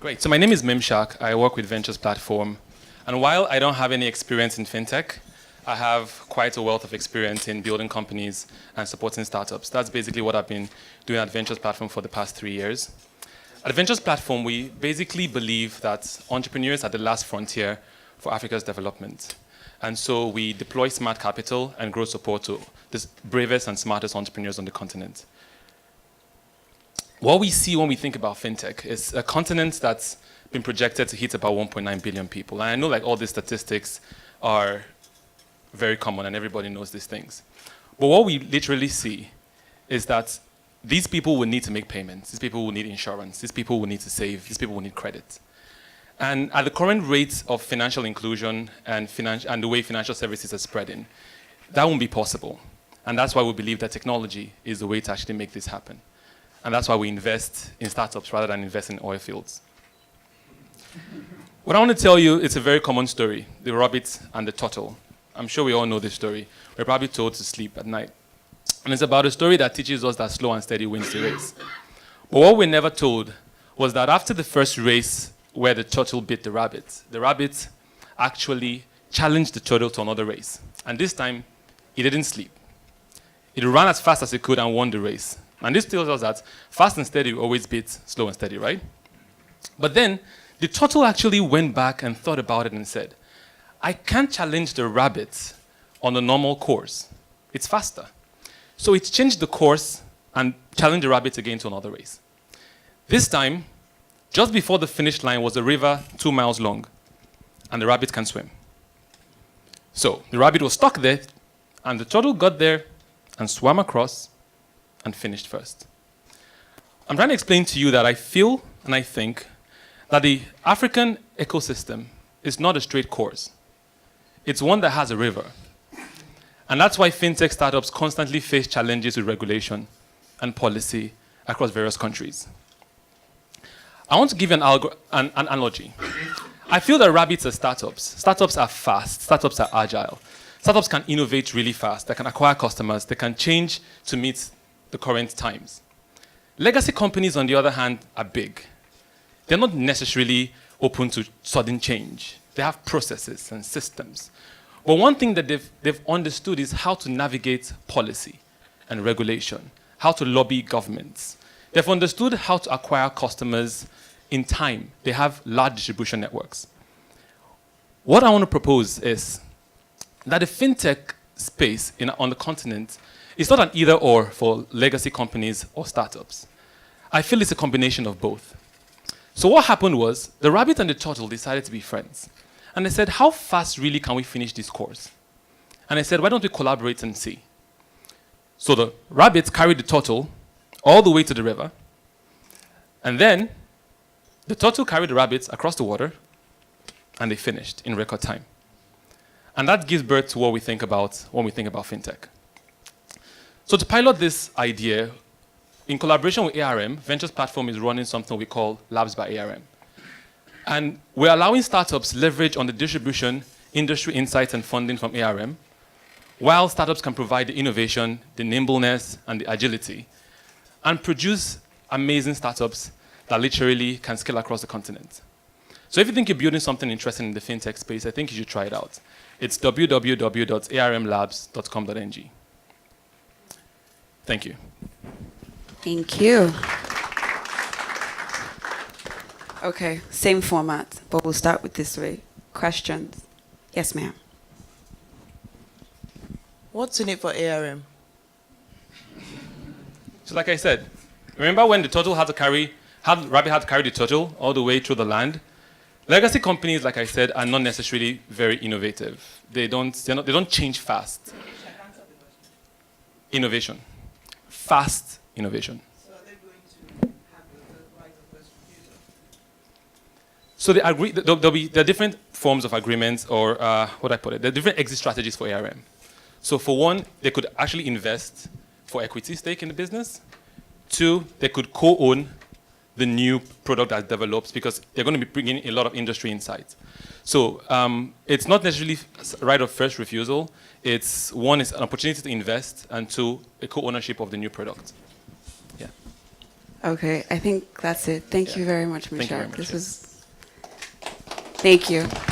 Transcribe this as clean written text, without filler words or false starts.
Great. So my name is Mimshach. I work with Ventures Platform. And while I don't have any experience in fintech, I have quite a wealth of experience in building companies and supporting startups. That's basically what I've been doing at Ventures Platform for the past 3 years. At Ventures Platform, we basically believe that entrepreneurs are the last frontier for Africa's development. And so we deploy smart capital and grow support to the bravest and smartest entrepreneurs on the continent. What we see when we think about fintech is a continent that's been projected to hit about 1.9 billion people. And I know like all these statistics are very common and everybody knows these things. But what we literally see is that these people will need to make payments. These people will need insurance. These people will need to save. These people will need credit. And at the current rate of financial inclusion and the way financial services are spreading, that won't be possible. And that's why we believe that technology is the way to actually make this happen. And that's why we invest in startups rather than invest in oil fields. What I want to tell you is a very common story, the rabbit and the turtle. I'm sure we all know this story. We're probably told to sleep at night. And it's about a story that teaches us that slow and steady wins the race. But what we're never told was that after the first race where the turtle beat the rabbit actually challenged the turtle to another race. And this time, it didn't sleep. It ran as fast as it could and won the race. And this tells us that fast and steady always beats slow and steady, right? But then, the turtle actually went back and thought about it and said, I can't challenge the rabbit on a normal course. It's faster. So it changed the course and challenged the rabbit again to another race. This time, just before the finish line was a river 2 miles long, and the rabbit can swim. So the rabbit was stuck there, and the turtle got there and swam across and finished first. I'm trying to explain to you that I feel and I think that the African ecosystem is not a straight course. It's one that has a river. And that's why fintech startups constantly face challenges with regulation and policy across various countries. I want to give you an analogy. I feel that rabbits are startups. Startups are fast. Startups are agile. Startups can innovate really fast. They can acquire customers. They can change to meet the current times. Legacy companies, on the other hand, are big. They're not necessarily open to sudden change. They have processes and systems. But one thing that they've understood is how to navigate policy and regulation, how to lobby governments. They've understood how to acquire customers in time. They have large distribution networks. What I want to propose is that the fintech space on the continent is not an either-or for legacy companies or startups. I feel it's a combination of both. So what happened was the rabbit and the turtle decided to be friends. And they said, how fast really can we finish this course? And I said, why don't we collaborate and see? So the rabbit carried the turtle all the way to the river. And then the turtle carried the rabbit across the water. And they finished in record time. And that gives birth to what we think about when we think about fintech. So to pilot this idea, in collaboration with ARM, Ventures Platform is running something we call Labs by ARM. And we're allowing startups leverage on the distribution, industry insights, and funding from ARM, while startups can provide the innovation, the nimbleness, and the agility, and produce amazing startups that literally can scale across the continent. So if you think you're building something interesting in the fintech space, I think you should try it out. It's www.armlabs.com.ng. Thank you. Thank you. Okay, same format, but we'll start with this way. Questions? Yes, ma'am. What's in it for ARM? So like I said, remember when the turtle had to carry, rabbit had to carry the turtle all the way through the land? Legacy companies, like I said, are not necessarily very innovative. They don't change fast. Innovation. Fast innovation. So are they going to have the right of first refusal? So there are different forms of agreements, or what do I put it? There are different exit strategies for ARM. So for one, they could actually invest for equity stake in the business. Two, they could co-own the new product that develops because they're going to be bringing a lot of industry insights. So it's not necessarily right of first refusal. It's one, is an opportunity to invest, and two, a co-ownership of the new product. Yeah. Okay, I think that's it. Thank you very much, Thank you very Mimshach. much, This yes. was. Thank you.